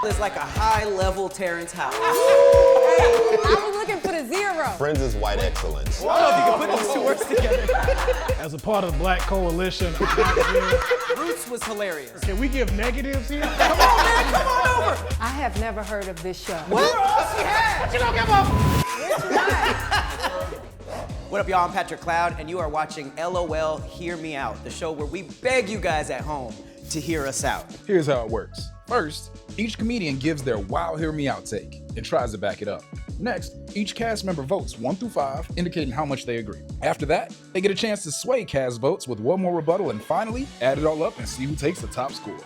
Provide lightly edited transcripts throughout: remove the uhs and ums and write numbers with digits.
is like a high-level Terrence Howard. I was looking for the zero. Friends is white excellence. I don't know if you can put those two words together. As a part of the Black Coalition, Roots was hilarious. can we give negatives here? Come on, man, come on over. I have never heard of this show. What? What you gonna give up? What up, y'all? I'm Patrick Cloud, and you are watching LOL Hear Me Out, the show where we beg you guys at home to hear us out. Here's how it works. First, each comedian gives their wow, hear me out take and tries to back it up. Next, each cast member votes 1 through 5, indicating how much they agree. After that, they get a chance to sway cast votes with one more rebuttal and finally add it all up and see who takes the top score.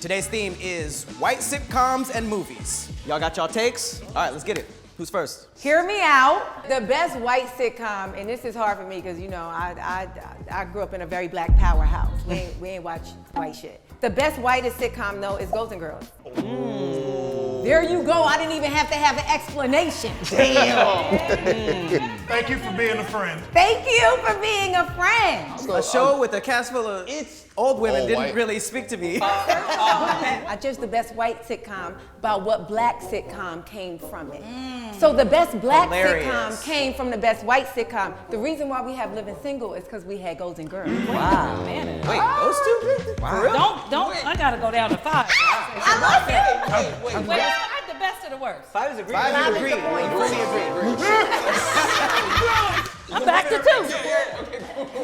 Today's theme is white sitcoms and movies. Y'all got y'all takes? All right, let's get it. Who's first? Hear me out. The best white sitcom, and this is hard for me because you know I grew up in a very black powerhouse. We ain't watch white shit. The best whitest sitcom though is Golden Girls. There you go. I didn't even have to have an explanation. Damn. Thank you for being a friend. Thank you for being a friend. A show with a cast full of old women all didn't white. really speak to me. I judge the best white sitcom by what black sitcom came from it. So the best black Hilarious. sitcom came from the best white sitcom. The reason why we have Living Single is because we had Golden Girls. Wow. Man. Wait, those two? Wow. For real? Don't, I gotta go down to 5. I love it. Wait, 5 the best or the worst? Five is agreed. Five is Agreed. the point. Fully agreed. I'm back to 2.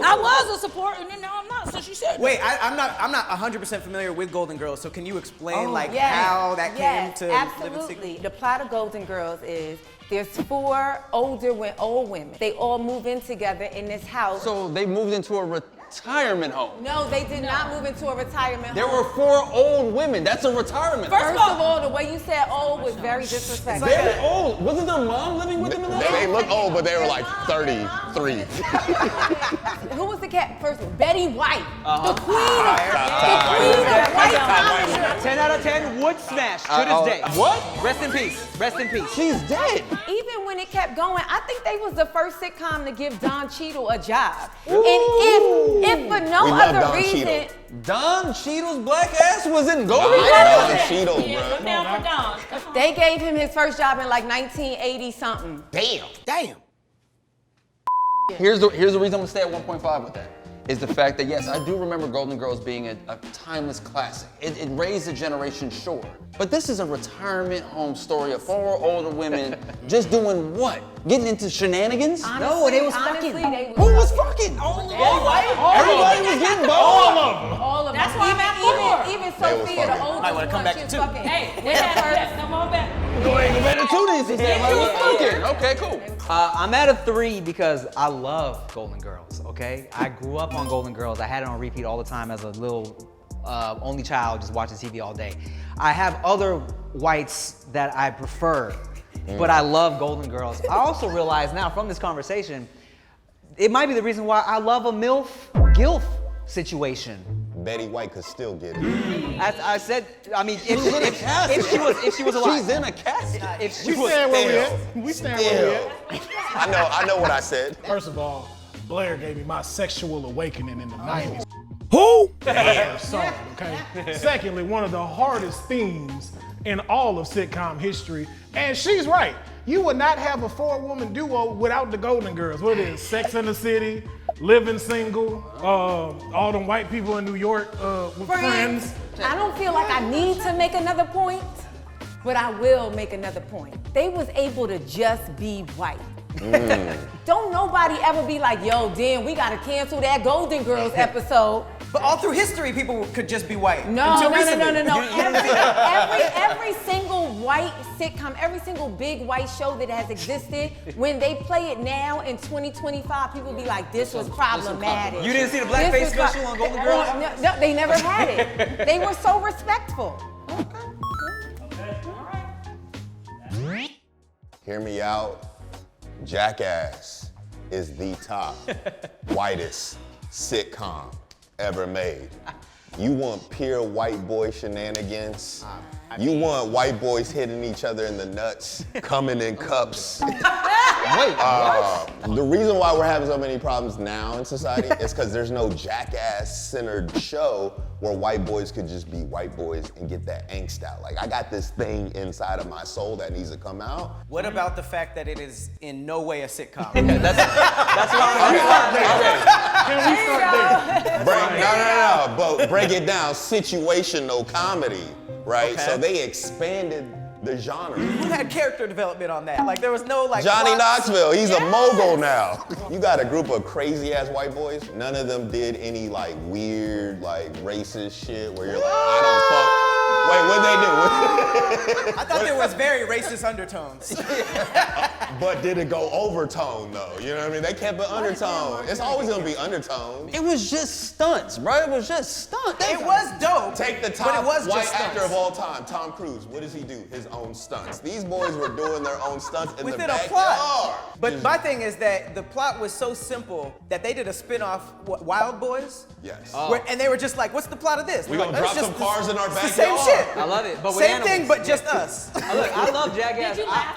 I was a supporter and then now I'm not, so she said. Wait, I'm not 100% familiar with Golden Girls, so can you explain Yes, how that came to absolutely. Living Single? The plot of Golden Girls is there's 4 old women. They all move in together in this house. So they moved into a retirement home. No, they did not move into a retirement There home. were 4 old women. That's a retirement home. First of all, the way you said old was very disrespectful. Very old. Wasn't their mom living with them in the They house? look old, but they were like 33. Who was the cat first? Betty White. Uh-huh. The queen of white comedy. 10 out of 10 would smash to this day. What? Rest in peace. Rest in peace. She's dead. Even when it kept going, I think they was the first sitcom to give Don Cheadle a job. And if for no We love other Don reason, Cheadle. Don Cheadle's black ass was in Golden Don Girls? Cheadle, Yeah, bro. come down for Dawn. Come on. they gave him his first job in like 1980 something. Damn. Here's the reason I'm gonna stay at 1.5 with that. Is the fact that yes, I do remember Golden Girls being a timeless classic. It raised a generation, sure. But this is a retirement home story of 4 older women just doing what? Getting into shenanigans? Honestly, they was fucking. Who was fucking? Everybody was getting boned. All of That's them. why I'm at 4. Even They was Sophia, the fucking. oldest Might wanna come one, back she to was 2. fucking. Hey, they had that. Come on back. Better two these days. Yeah, She was fucking. Okay, cool. I'm at a 3 because I love Golden Girls, okay? I grew up on Golden Girls. I had it on repeat all the time as a little only child just watching TV all day. I have other whites that I prefer, but I love Golden Girls. I also realize now from this conversation, it might be the reason why I love a MILF-GILF situation. Betty White could still get it. As I said, I mean, if she was alive. She's in a casket. If she We was, stand where we at. We stand where we at. I know what I said. First of all, Blair gave me my sexual awakening in the 90s. Who? Her song, okay? Secondly, one of the hardest themes in all of sitcom history. And she's right. You would not have a 4-woman duo without the Golden Girls. What it is? Sex and the City, Living Single, all them white people in New York with friends. I don't feel like I need to make another point, but I will make another point. They was able to just be white. Don't nobody ever be like, yo, damn, we gotta cancel that Golden Girls episode. But all through history, people could just be white. No, Until no. recently. Every single white sitcom, every single big white show that has existed, when they play it now in 2025, people be like, this was problematic. You didn't see the This blackface was special on Golden Girls? No, they never had it. They were so respectful. Hear me out. Jackass is the top whitest sitcom ever made. You want pure white boy shenanigans? You want white boys hitting each other in the nuts, coming in cups? The reason why we're having so many problems now in society is because there's no jackass-centered show where white boys could just be white boys and get that angst out. Like, I got this thing inside of my soul that needs to come out. What about the fact that it is in no way a sitcom? That's why Can we start there? But break it down. Situational comedy, right? Okay. So they expanded the genre. Who had character development on that? Like there was no like Johnny plot- Knoxville, he's a mogul now. You got a group of crazy ass white boys. None of them did any like weird, like racist shit where you're like, I don't fuck. Wait, what'd they do? I thought there was very racist undertones. But did it go overtone though? You know what I mean? They kept an undertone. It's always gonna be undertone. it was just stunts, bro. It was just stunts. It was dope. Take the but top it was white just actor stunts. of all time, Tom Cruise. What does he do? His own stunts. These boys were doing their own stunts in Within the a backyard. plot. But my thing is that the plot was so simple that they did a spin-off, Wild Boys? Yes. And they were just like, what's the plot of this? We We're gonna like, drop "It's some just cars in our it's the same backyard." shit. I love it, but with Same thing, animals. but just us. Look, I love Jackass. Did you laugh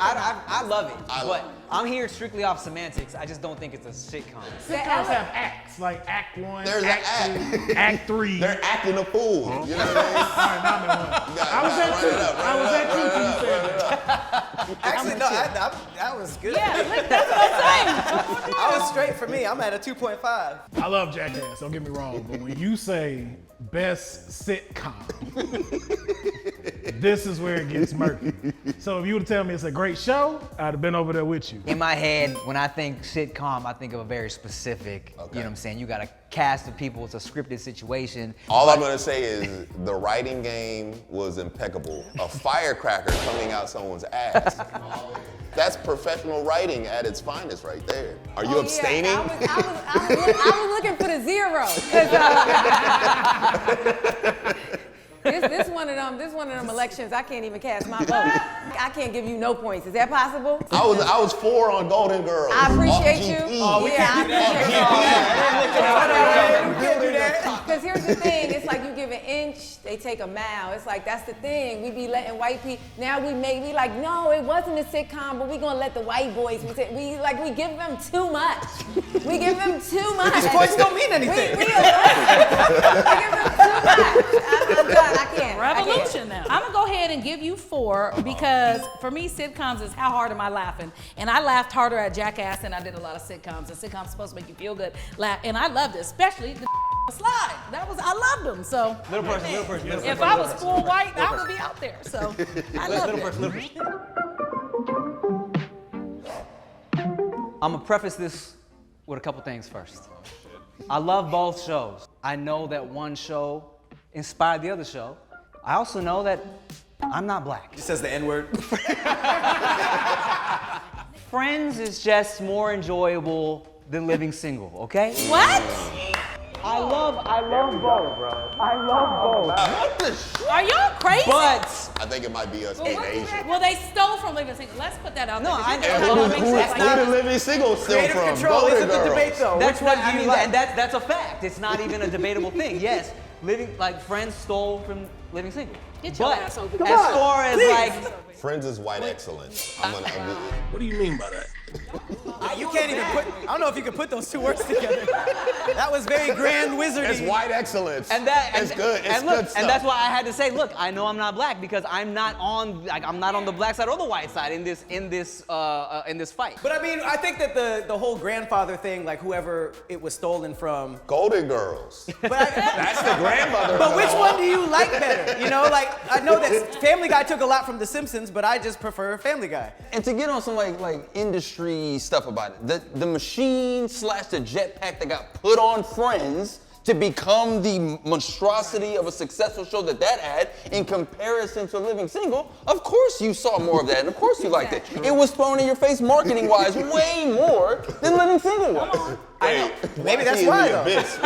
I love it, I but love it. I'm here strictly off semantics. I just don't think it's a sitcom. Sitcoms have acts, like Act 1, There's an Act 2, Act 3. They're acting a fool. You know what I mean? All right, now I'm at one. You gotta I was run at it 2. up, run I was it at up, 2 run it till you up, said run it that. up. Actually, no, that was good. Yeah, look, that's what I'm saying. I was straight for me. I'm at a 2.5. I love Jackass, don't get me wrong, but when you say best sitcom, this is where it gets murky. So if you would tell me it's a great show, I'd have been over there with you. In my head, when I think sitcom, I think of a very specific, you know what I'm saying? You got a cast of people, it's a scripted situation. All I'm gonna say is the writing game was impeccable. A firecracker coming out someone's ass. That's professional writing at its finest right there. Are you abstaining? I was looking for the zero. 'Cause, this one of them elections. I can't even cast my vote. I can't give you no points. Is that possible? I was 4 on Golden Girls. I appreciate off you. GP. Oh, we yeah, can't do I We can't do that. Because here's the thing, it's like you give an inch, they take a mile. It's like that's the thing. We be letting white people. Now we like, no, it wasn't a sitcom, but we gonna let the white boys. We give them too much. We give them too much. These points don't mean anything. We give them too much. I'm done. I can't. Revolution now. I'm gonna go ahead and give you 4 because for me, sitcoms is how hard am I laughing? And I laughed harder at Jackass than I did a lot of sitcoms. And sitcoms supposed to make you feel good, laugh, and I loved it, especially the slide. I loved them. So Little person. if I was full white, I would be out there. So I loved it. I'm gonna preface this with a couple things first. I love both shows. I know that one show inspired the other show. I also know that I'm not black. He says the N-word. Friends is just more enjoyable than Living Single, okay? What? I love both, bro. I love both. Are y'all crazy? But I think it might be us Well, in what did Asia. well, they stole from Living Single. Let's put that out No, there. I know. Because you know how it makes sense like Who the that. Living Single still Creative from? control Golden isn't the Girls. debate though. that's Which one what do I you mean, like? and that's a fact. It's not even a debatable thing. Yes, Friends stole from Living Single. Get your But ass over as here. far as like Friends is white excellence. I'm gonna. What do you mean by that? You can't even put. I don't know if you can put those 2 words together. That was very grand wizardy. It's white excellence. it's good. It's and look, good stuff. and that's why I had to say, look, I know I'm not black because I'm not on the black side or the white side in this fight. But I mean, I think that the whole grandfather thing, like whoever it was stolen from. Golden Girls. But That's the grandmother. But which one do you like better? You know, like I know that Family Guy took a lot from The Simpsons, but I just prefer Family Guy. And to get on some like industry stuff about it, the machine / the jetpack that got put on Friends to become the monstrosity of a successful show that had in comparison to Living Single, of course you saw more of that, and of course you liked it. It was thrown in your face marketing-wise way more than Living Single was. Wait, Maybe that's he's why, in the though. abyss.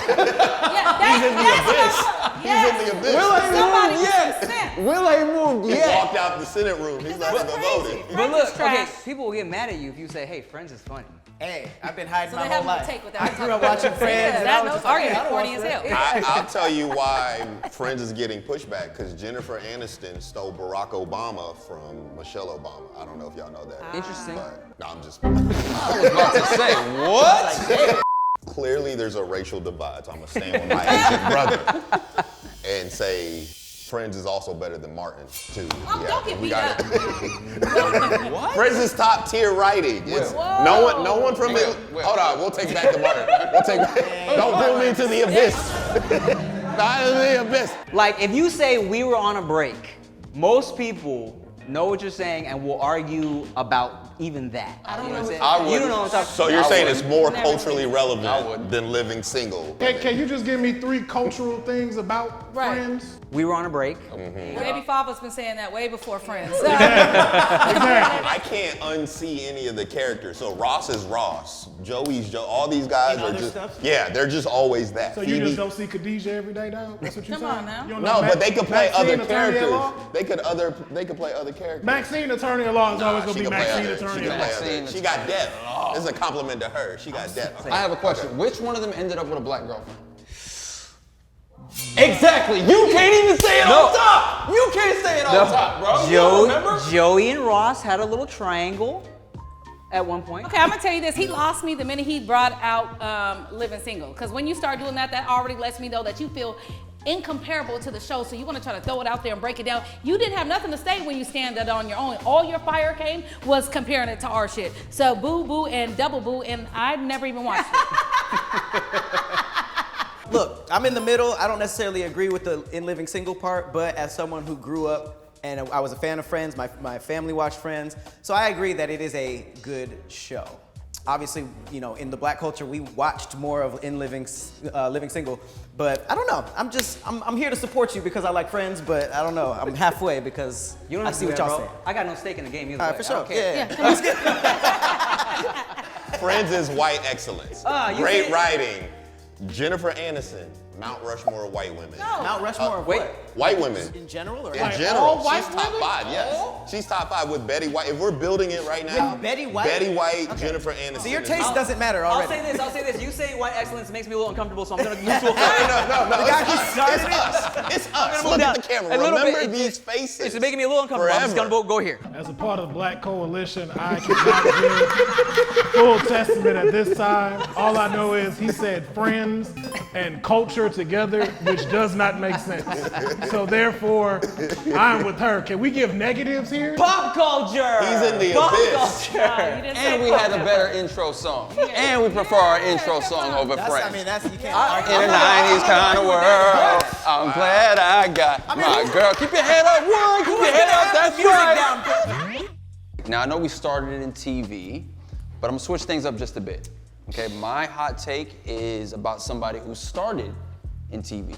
He's in the abyss. He's in the abyss. Somebody with Yes. some sense. Will ain't moved He yet. walked out the Senate room. He's not even voting. But look, is trash. okay, people will get mad at you if you say, hey, Friends is funny. Hey, I've been hiding So my they whole have no life. take with that. I grew up watching Friends, and I was just like, hey, I don't corny watch as hell. that. I'll tell you why Friends is getting pushback, because Jennifer Aniston stole Barack Obama from Michelle Obama. I don't know if y'all know that. Interesting. But, no, I'm just. I was about to say, what? clearly there's a racial divide. So I'm gonna stand with my Asian brother and say Friends is also better than Martin too. Oh, don't get we beat got up. What? Friends is top tier writing. It's no one from it. Hold on, we'll take back to Martin. We'll take back. Don't pull me into the abyss. Not into the abyss. Like, if you say we were on a break, most people know what you're saying and will argue about even that. I don't know. You don't know what I'm talking So you're saying it's more culturally relevant than Living Single? Can you just give me 3 cultural things about Right. Friends? We were on a break. Baby Father's been saying that way before Friends. I can't unsee any of the characters. So Ross is Ross, Joey's Joe. All these guys are just they're just always that. So you just don't see Khadijah every day, dog? That's what you're Come saying? on now. You don't know No, but they could play Maxine, other attorney at characters. law? They could play other characters. Maxine, attorney at law is always She gonna be could play Maxine, other- attorney she could at play law. other- She got depth. This is a compliment to her. She got depth. I have a question. Which one of them ended up with a black girlfriend? Exactly. You can't even say it on top. You can't say it on top, bro. You don't remember? Joey and Ross had a little triangle at one point. Okay, I'm gonna tell you this. He lost me the minute he brought out Living Single. Because when you start doing that, that already lets me know that you feel incomparable to the show. So you want to try to throw it out there and break it down. You didn't have nothing to say when you stand it on your own. All your fire came was comparing it to our shit. So boo boo and double boo, and I've never even watched it. Look, I'm in the middle. I don't necessarily agree with the In Living Single part, but as someone who grew up and I was a fan of Friends, my family watched Friends, so I agree that it is a good show. Obviously, you know, in the black culture, we watched more of In Living Single, but I don't know. I'm here to support you because I like Friends, but I don't know. I'm halfway because You don't I have to see do what that, y'all bro. saying. I got no stake in the game either All way. right, for I sure. don't care. Yeah. Friends is white excellence. You Great see- writing. Jennifer Aniston, Mount Rushmore of white women. Mount Rushmore of wait. what? White women. In general or In Like general, all white she's top women? 5, yes. She's top 5 with Betty White. If we're building it right now, With Betty White? Betty White, Okay. Jennifer Aniston. So your is- taste doesn't matter I'll already. say this. You say white excellence makes me a little uncomfortable, so I'm gonna move to a No, guy who it's started us. It's us. move Look down at the camera. a little Remember bit. these faces. It's making me a little uncomfortable. I'm just Forever. gonna go here. As a part of the Black Coalition, I cannot give full testament at this time. All I know is he said friends and culture together, which does not make sense. So therefore, I'm with her. Can we give negatives here? Pop culture. He's in the Pop abyss. culture. You didn't say And we had a better intro song. And we prefer our intro song over That's, Friends. I mean, that's, you can't argue. In a 90s kind of world, I'm glad I got my girl. Keep your head up, one. Keep your head up. That's right. Now, I know we started it in TV, but I'm gonna switch things up just a bit. Okay, my hot take is about somebody who started in TV.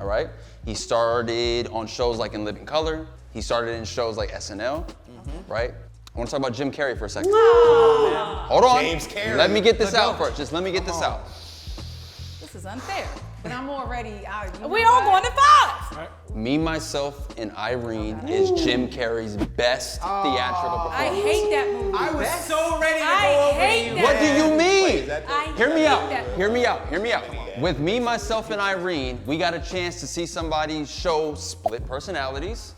All right? He started on shows like In Living Color. He started in shows like SNL, right? I want to talk about Jim Carrey for a second. Hold on. James Carrey. Let me get this out first. Just let me get this out. This is unfair. But I'm already out. You We know all what? going to 5. Me, Myself, and Irene is Jim Carrey's best theatrical I performance. hate that movie. I was so ready to I go over hate you. that. What do you mean? I Hear me hate out. that movie. Hear me out. Hear me out. With Me, Myself, and Irene, we got a chance to see somebody show split personalities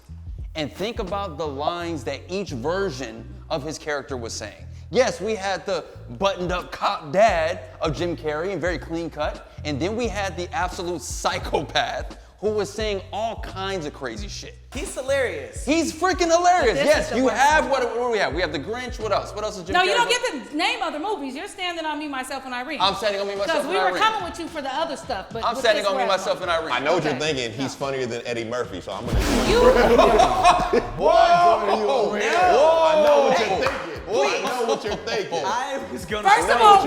and think about the lines that each version of his character was saying. Yes, we had the buttoned up cop dad of Jim Carrey and very clean cut. And then we had the absolute psychopath who was saying all kinds of crazy shit. He's hilarious. He's freaking hilarious. This Yes, is the you worst have what do we have? We have The Grinch. What else? What else is Jim No, Carrey? you don't get to name other movies. You're standing on Me, Myself, and Irene. I'm standing on Me, Myself, Because and we were Irene. coming with you for the other stuff. But I'm with standing this, on Me, we're at Myself, home. and Irene. I know what you're Okay. thinking. He's funnier than Eddie Murphy, so I'm gonna. You, I know what you're thinking. I know what you're thinking. I was gonna first say of all, what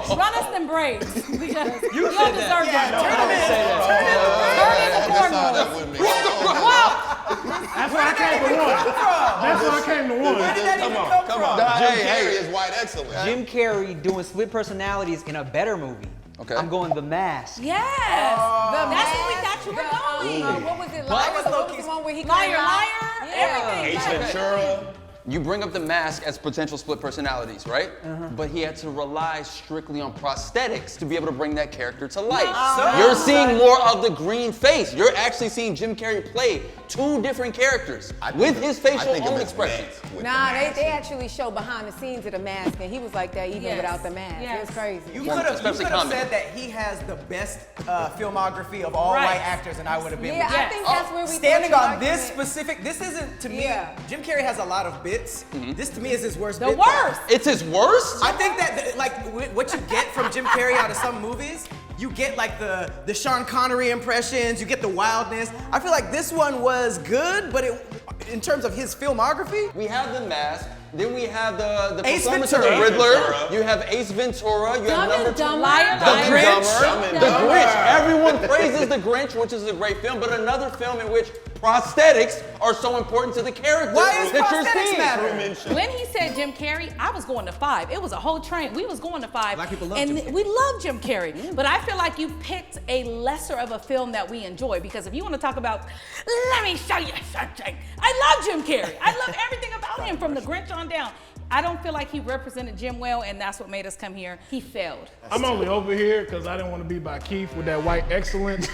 you're run us them braids. Because you don't said deserve that. that. That's how that Turn would it make That's why I came to one. That's why I came to one. Come on. Jim Carrey is white excellence. Jim Carrey doing split personalities in a better movie. Okay. I'm going The Mask. Yes. That's what we thought you were going. What was it? What was What was Loki's- the one where he Liar, came out? liar, Yeah. everything. Ace Ventura. you bring up The Mask as potential split personalities, right? But he had to rely strictly on prosthetics to be able to bring that character to life. You're seeing more of the green face. You're actually seeing Jim Carrey play 2 different characters with his facial own expressions. Nah, they actually show behind the scenes of The Mask, and he was like that even without the mask. Yes. It was crazy. You could have said that he has the best filmography of all white actors, and I would have been with you. I think that's where we standing on this specific. This isn't to me. Jim Carrey has a lot of bits. This to me is his worst. The worst. It's his worst? I think that like what you get from Jim Carrey out of some movies, you get like the Sean Connery impressions, you get the wildness. I feel like this one was good, but in terms of his filmography, we have The Mask. Then we have the Ace performance of the Ventura. Riddler. You have Ace Ventura. You have number 2. Liar, The liar. Grinch. The Grinch. Everyone praises The Grinch, which is a great film, but another film in which prosthetics are so important to the character. Why is that you're prosthetics seeing. matter? When he said Jim Carrey, I was going to 5. It was a whole train. We was going to 5. Black people love and Jim Carrey. we love Jim Carrey. But I feel like you picked a lesser of a film that we enjoy, because if you want to talk about, let me show you something. I love Jim Carrey. I love everything about him from The Grinch on down. I don't feel like he represented Jim well, and that's what made us come here. He failed. I'm only over here because I didn't want to be by Keith with that white excellence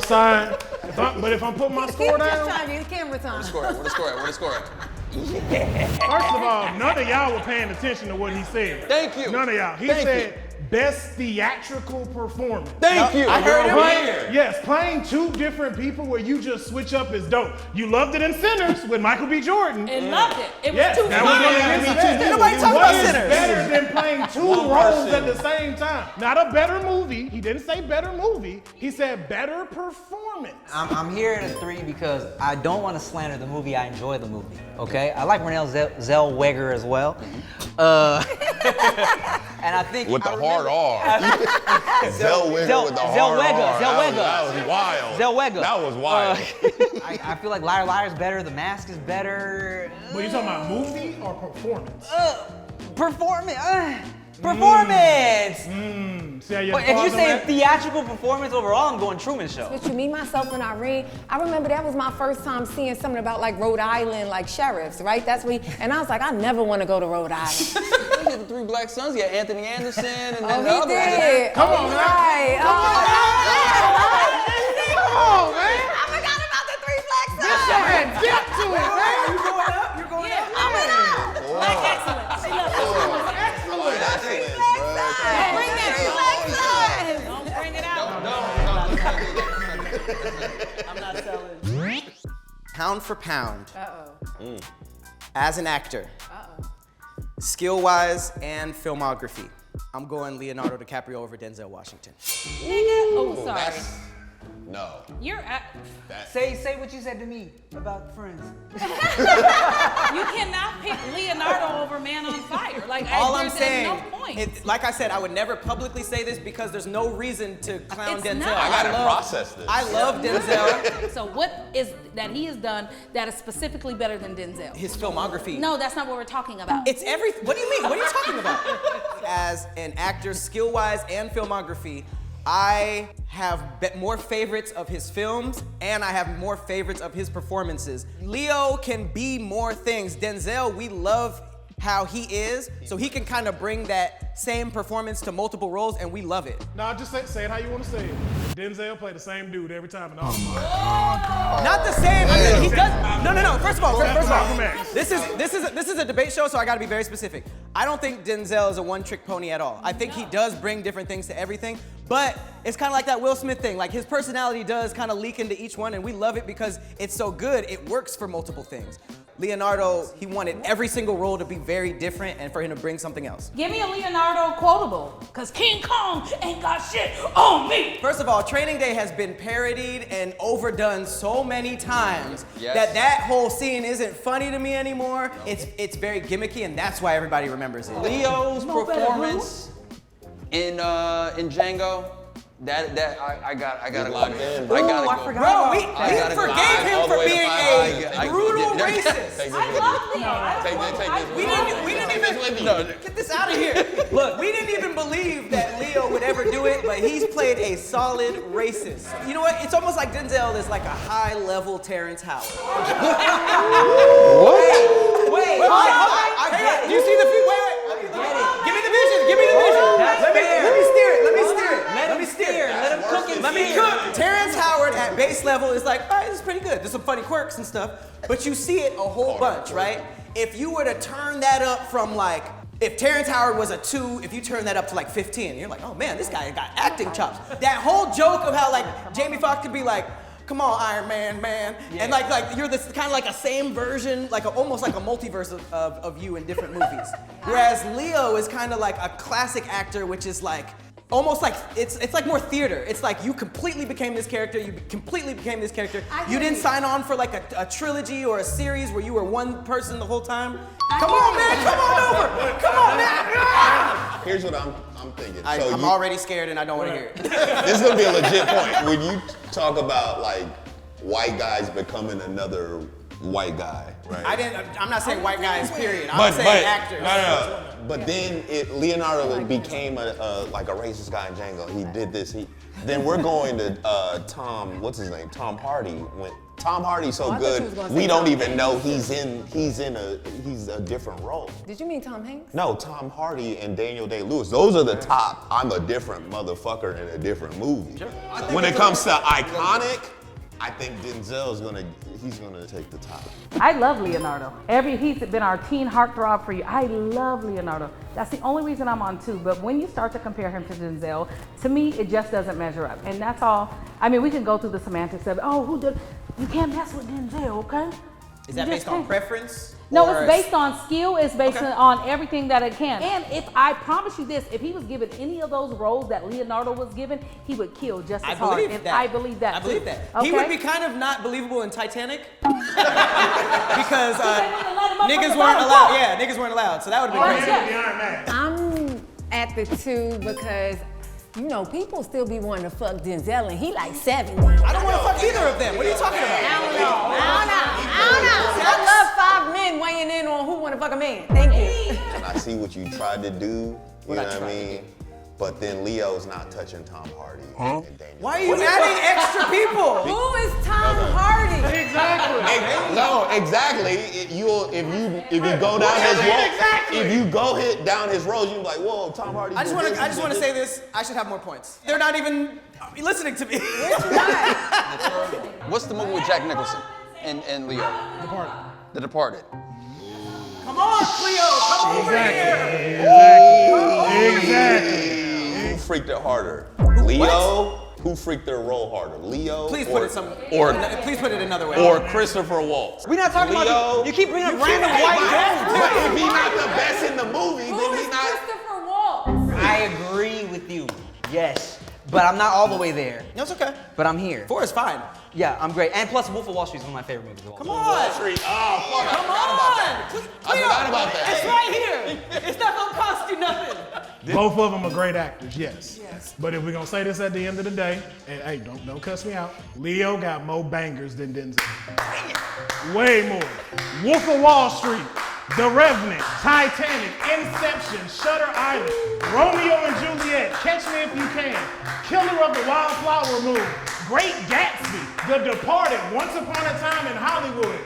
sign. But if I'm putting my score down, The camera time. Where the score at? Where the score at? Where the score at? first of all, none of y'all were paying attention to what he said. Thank you. None of y'all. He Thank said best theatrical performance. Thank you. I heard him. Yes, playing 2 different people where you just switch up is dope. You loved it in Sinners with Michael B. Jordan. And loved it. It was Yes, too that was fun. one of his best. Nobody talking What about is Sinners? better than playing 2 roles at the same time? Not a better movie. He didn't say better movie. He said better performance. I'm here at a 3 because I don't want to slander the movie. I enjoy the movie. Okay, I like Renee Zellweger as well. And I think With the I hard remember- R. Zellweger with the hard R. Zellweger. That was wild. Zellweger. That was wild. I feel like Liar Liar is better. The Mask is better. But you talking about movie or performance? Performance. Performance. See how you But if you say theatrical performance overall, I'm going Truman Show. But you, me, myself, and Irene, I remember that was my first time seeing something about like Rhode Island, like sheriffs, right? That's what and I was like, I never want to go to Rhode Island. You had the 3 Black Sons. You had Anthony Anderson, and then Oh, the he other did. Come on, man. Right. Come on, man. I forgot about the 3 Black Sons. Get to it, man. You going up? You're going up. Black excellence. She loves excellence. Excellent. Excellent, bro. Bring that 3 Black Sons. Don't bring it out. I'm not selling. Pound for pound. As an actor, skill-wise and filmography, I'm going Leonardo DiCaprio over Denzel Washington. Nigga. Oh, sorry. No. You're Say what you said to me about Friends. you cannot pick Leonardo over Man on Fire. Like All I'm there's saying, no point. like I said, I would never publicly say this because there's no reason to clown It's Denzel. not. I gotta process this. I love Denzel. So what is that he has done that is specifically better than Denzel? His filmography. No, that's not what we're talking about. It's everything. What do you mean? What are you talking about? As an actor, skill-wise and filmography, I have more favorites of his films and I have more favorites of his performances. Leo can be more things. Denzel, we love how he is, so he can kind of bring that same performance to multiple roles, and we love it. No, just say it how you want to say it. Denzel played the same dude every time. And Not the same. I mean, he does. No. First of all, Malcolm X. this is a debate show, so I got to be very specific. I don't think Denzel is a one-trick pony at all. I think he does bring different things to everything, but it's kind of like that Will Smith thing. Like his personality does kind of leak into each one, and we love it because it's so good. It works for multiple things. Leonardo, he wanted every single role to be very different and for him to bring something else. Give me a Leonardo quotable, because King Kong ain't got shit on me. First of all, Training Day has been parodied and overdone so many times Yes. that whole scene isn't funny to me anymore. It's very gimmicky, and that's why everybody remembers it. Leo's performance in Django. I gotta locked go. in, I bro. gotta I go. forgot. Bro, we gotta go. forgave him All the for way to being five. a brutal racist. Take this I with love you. Leo. Take this. We didn't even get this out of here. Look, we didn't even believe that Leo would ever do it, but he's played a solid racist. You know what? It's almost like Denzel is like a high-level Terrence Howard. What? Wait, I get it. Do you see the wait? Give me the vision. Give me the vision. Let me steer it. Let me steer it. Let him cook and Let me cook. Terrence Howard at base level is like, all right, this is pretty good. There's some funny quirks and stuff, but you see it a whole bunch, right? If you were to turn that up from like, if Terrence Howard was a 2, if you turn that up to like 15, you're like, oh man, this guy got acting chops. That whole joke of how like Jamie Foxx could be like, come on, Iron Man, man. Yeah. And like you're this kind of like a same version, like almost like a multiverse of you in different movies. Whereas Leo is kind of like a classic actor, which is like, almost like, it's like more theater. It's like you completely became this character, you completely became this character. You didn't sign on for like a trilogy or a series where you were one person the whole time. Come on, man, come on over. Come on, man. Here's what I'm thinking. I'm already scared and I don't want to hear it. This is gonna be a legit point. When you talk about like white guys becoming another white guy, right? I'm not saying white guys, period. I'm saying actors. No. But then Leonardo became a racist guy in Django. He did this. Then we're going to Tom Hardy. Tom Hardy's so good, we don't even know he's a different role. Did you mean Tom Hanks? No, Tom Hardy and Daniel Day-Lewis. Those are the top. I'm a different motherfucker in a different movie. Sure. When it comes to iconic, I think Denzel's gonna take the top. I love Leonardo. He's been our teen heartthrob for you. I love Leonardo. That's the only reason I'm on 2. But when you start to compare him to Denzel, to me, it just doesn't measure up. And that's all. I mean, we can go through the semantics of, who did? You can't mess with Denzel, okay? Is that based on preference? No, it's based on skill. It's based on everything that it can. And if I promise you this, if he was given any of those roles that Leonardo was given, he would kill just as hard. And I believe that. I believe that. Okay? He would be kind of not believable in Titanic because niggas weren't allowed. Yeah, niggas weren't allowed. So that would have been crazy. I'm at the 2 because, you know, people still be wanting to fuck Denzel and he like 70. I don't want to fuck either of them. What are you talking about? I don't know. I love 5 men weighing in on who want to fuck a man. Thank you. And I see what you tried to do, you know what I mean? But then Leo's not touching Tom Hardy and Daniel. Why are you adding extra people? Who is Tom Hardy? Exactly. No, exactly. If you go down his road, if you go down his road, you're like, whoa, Tom Hardy. I just want to say this. I should have more points. They're not even listening to me. What's the movie with Jack Nicholson and Leo? The Departed. Come on, Cleo. Come over here. Exactly. Who freaked it harder? Leo? Who freaked their role harder? Leo? Please put it another way. Or Christopher Waltz. We're not talking about you keep bringing up random white guys. But if he's not the best in the movie, Who then is he's not. Christopher Waltz? I agree with you. Yes. But I'm not all the way there. No, it's okay. But I'm here. 4 is fine. Yeah, I'm great. And plus, Wolf of Wall Street is one of my favorite movies of all time. Come on. Wall Street. Oh, fuck. Come I forgot about that. It's right here. It's not gonna cost you nothing. Both of them are great actors, yes. But if we're gonna say this at the end of the day, and hey, don't cuss me out. Leo got more bangers than Denzel. Way more. Wolf of Wall Street, The Revenant, Titanic, Inception, Shutter Island, Romeo and Juliet, Catch Me If You Can, Killer of the Wildflower Moon, Great Gatsby, The Departed, Once Upon a Time in Hollywood,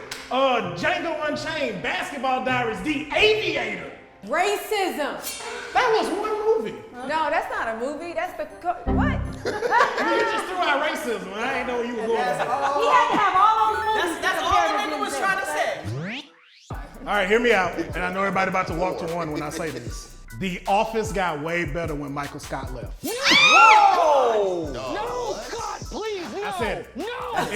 Django Unchained, Basketball Diaries, The Aviator. Racism. That was one movie. No, that's not a movie. That's the what? You just threw out racism, and I didn't know where you were going. He had to have all those movies. That's all the nigga was trying to say. All right, hear me out. And I know everybody about to walk to one when I say this. The Office got way better when Michael Scott left. Whoa! No, God, please, no. I said it. No.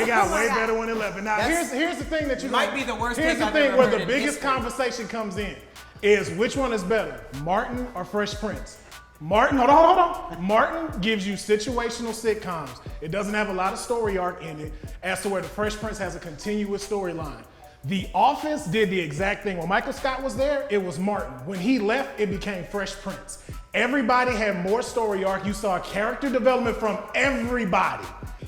It got way better when it left. And now here's the thing that you might be the worst Here's take the I've thing ever where heard the in biggest history. conversation comes in is which one is better, Martin or Fresh Prince? Martin, hold on. Martin gives you situational sitcoms. It doesn't have a lot of story arc in it, as to where the Fresh Prince has a continuous storyline. The Office did the exact thing. When Michael Scott was there, it was Martin. When he left, it became Fresh Prince. Everybody had more story arc. You saw character development from everybody.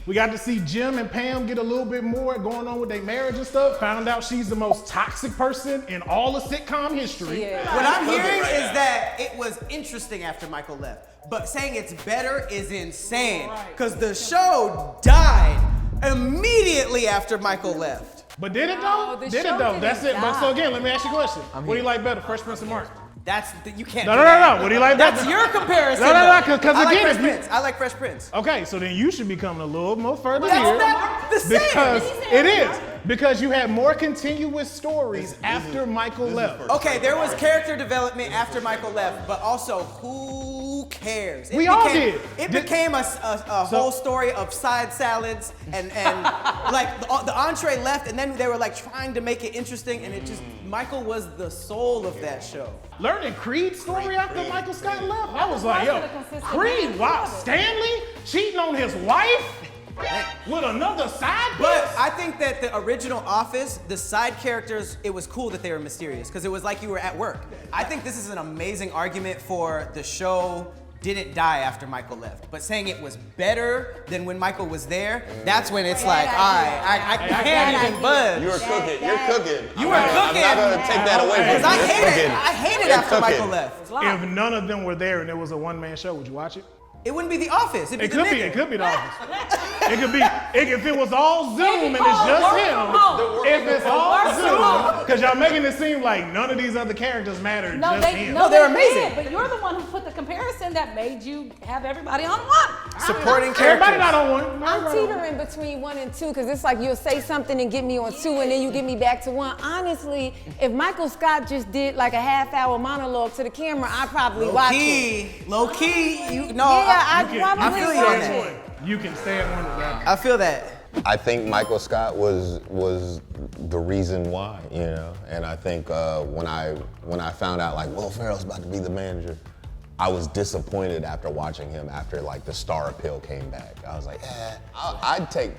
We got to see Jim and Pam get a little bit more going on with their marriage and stuff. Found out she's the most toxic person in all of sitcom history. Yeah. What I'm hearing is that it was interesting after Michael left, but saying it's better is insane because the show died immediately after Michael left. But did it though? No, the Did show it though? didn't That's it. But die. so again, let me ask you a question. What do you like better, Fresh Prince of Martin? You can't. No. do that. What do you like better? That's your comparison. No, though. because I like again, Fresh if you- Prince. I like Fresh Prince. Okay, so then you should be coming a little more further That's here. not the same. Because Did he say it that? is. Because you had more continuous stories after Michael left. Okay, there was character development after Michael left, but also who cares? We all did. It Did- became a whole story of side salads and like the entree left, and then they were like trying to make it interesting, and it just Michael was the soul of that show. Learning Creed's story after Michael Scott left, I was That's like, yo, the consistent Creed, man. wow, Stanley cheating on his wife with another side But piece? I think that the original Office, the side characters, it was cool that they were mysterious because it was like you were at work. I think this is an amazing argument for the show didn't die after Michael left, but saying it was better than when Michael was there, that's when it's like, all right, I can't even budge. You're cooking. You're cooking. You were I'm cooking. not gonna take that away from you. Because I You're hated cooking. it. I hated You're after cooking. Michael left. If none of them were there and it was a one-man show, would you watch it? It wouldn't be The Office. It'd be It the could be. nigga. It could be the Office. It could be. If it was all Zoom and it's called just Work him. From Home. If it's all Work From Home. Zoom, because y'all making it seem like none of these other characters matter. No, just they, him. no, they're they amazing. did, but you're the one who put the comparison that made you have everybody on one. Supporting Everybody characters. not on one. I'm teetering between 1 and 2 because it's like you'll say something and get me on 2 and then you get me back to 1. Honestly, if Michael Scott just did like a half-hour monologue to the camera, I'd probably watch it. Low key, you know. Yeah, I'd You probably I feel you watch on that. it. You can stay at one of them. I feel that. I think Michael Scott was the reason why, you know. And I think when I found out like Will Ferrell's about to be the manager, I was disappointed after watching him after like the star appeal came back. I was like, I'd take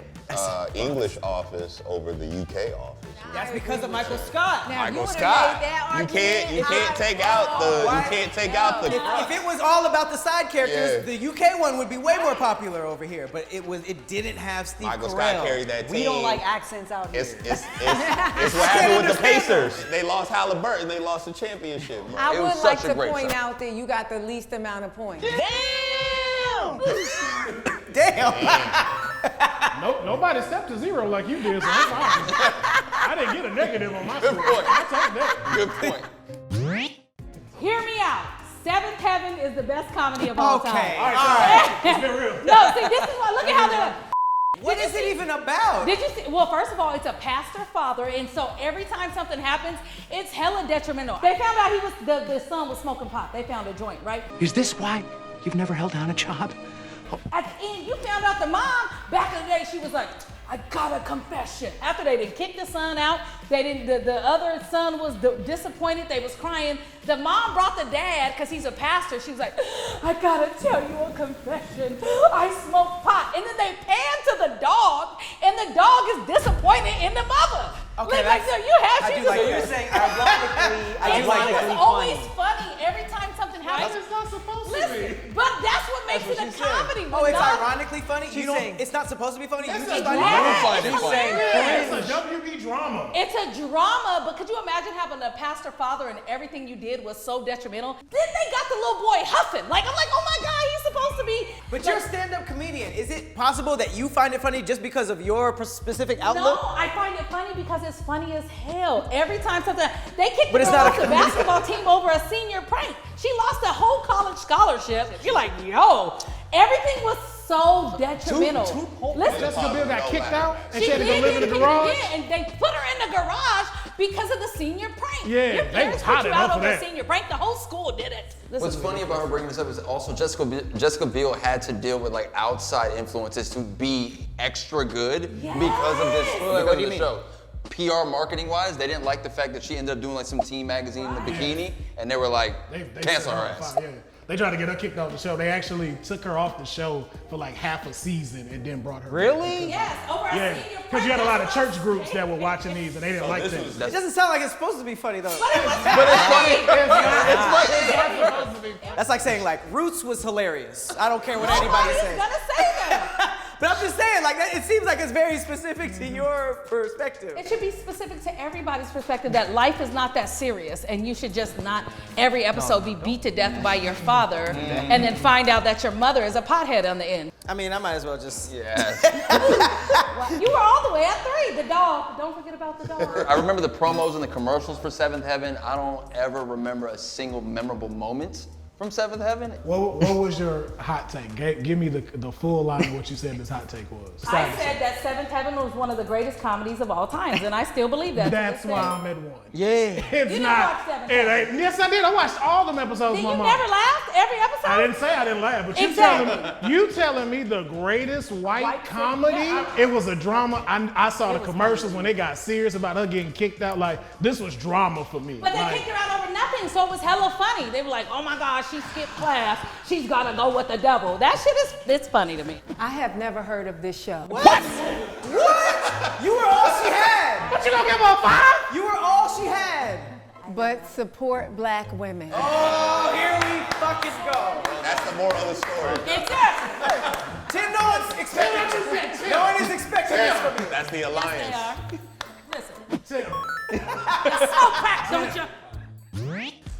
English Office over the UK Office. That's because of Michael Scott. Now, if you Michael would've Scott. made that You can't argument, take out the If it was all about the side characters, Yeah. the UK one would be way more popular over here. But it didn't have Steve Michael Carell. Scott carried that team. We don't like accents out here. It's what happened with the Pacers. They lost Halliburton. They lost the championship. Bro. I It would was like such a to great point show. out that you got the least amount of points. Damn. Nope, nobody stepped to 0 like you did, so I'm fine. I didn't get a negative on my score. Good point. I'll take that. Good point. Hear me out. Seventh Heaven is the best comedy of all Okay. time. All right. It's been real. No, see, this is why. Look at how they're. What is it even about? Did you see? Well, first of all, it's a pastor father, and so every time something happens, it's hella detrimental. They found out the son was smoking pot. They found a joint, right? Is this why you've never held down a job? At the end, you found out the mom, back in the day, she was like, I got a confession. After they didn't kick the son out, they didn't. The other son was disappointed. They was crying. The mom brought the dad, because he's a pastor. She was like, I gotta tell you a confession. I smoke pot. And then they pan to the dog, and the dog is disappointed in the mother. Okay, like, that's- you have I she do like was- that. You're saying ironically, It's ironically always funny. funny every time something happens. It's not supposed to be. Listen, but that's what makes what it a she said. comedy. Oh, it's Not- ironically funny? She's You don't, saying- it's not supposed to be funny? You That's just a find drama. it find it It's funny. hilarious. It's a WB drama. It's a drama, but could you imagine having a pastor father and everything you did was so detrimental? Then they got the little boy huffing. Like, I'm like, oh my God, he's supposed to be. But you're a stand-up comedian. Is it possible that you find it funny just because of your specific No, outlook? I find it funny because it's funny as hell. Every time something, they kicked But the it's girl not a off the comedian. basketball team over a senior prank. She lost a whole college scholarship. You're like, yo, everything was so detrimental. Listen, Jessica Biel got kicked out and she she had to go did live in the get garage. Yeah, and they put her in the garage because of the senior prank. Yeah, Your they parents was put hot you enough out for over a that. senior prank. The whole school did it. What's funny about her bringing this up is also Jessica Biel had to deal with like outside influences to be extra good because of this. Because of the show. PR marketing wise, they didn't like the fact that she ended up doing like some teen magazine in the bikini, and they were like, They cancel set her on ass. fire, yeah. They tried to get her kicked off the show. They actually took her off the show for like half a season and then brought her back. Really? Yes, over a Yeah, senior prank. because you had a lot of church That's groups that were watching these and they didn't like that. It doesn't sound like it's supposed to be funny though. But it was That's like saying like Roots was hilarious. I don't care what Nobody anybody is says. gonna say that. But I'm just saying, like, it seems like it's very specific to your perspective. It should be specific to everybody's perspective that life is not that serious, and you should just not every episode be beat to death by your father, and then find out that your mother is a pothead on the end. I mean, I might as well just. Yes. You were all the way at 3. The dog. Don't forget about the dog. I remember the promos and the commercials for Seventh Heaven. I don't ever remember a single memorable moment from Seventh Heaven. What was your hot take? Give me the full line of what you said this hot take was. I said that Seventh Heaven was one of the greatest comedies of all times, and I still believe that. That's why I'm at 1. Yeah. It's You didn't not. watch Seventh It Heaven. ain't. Yes, I did. I watched all them episodes. Did with you my mom. never laughed every episode? I didn't say I didn't laugh, but Exactly. you telling me the greatest white White comedy? yeah, It was a drama. I saw the commercials when they got serious about her getting kicked out. Like, this was drama for me. But they Like, kicked her out over nothing, so it was hella funny. They were like, oh my God, she skipped class. She's gotta go with the devil. That shit it's funny to me. I have never heard of this show. What? What? You were all she had. What you gonna give her a 5? You were all she had. But support black women. Oh, here we fucking go. That's the moral of the story. Exactly. Tim, no one's expecting this. No one is expecting this from you. That's the They alliance. are. Listen. It's so cracked, don't you?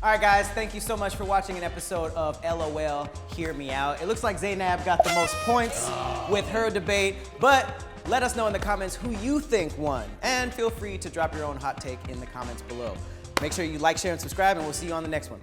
All right, guys, thank you so much for watching an episode of LOL Hear Me Out. It looks like Zainab got the most points with her debate, but let us know in the comments who you think won. And feel free to drop your own hot take in the comments below. Make sure you like, share, and subscribe, and we'll see you on the next one.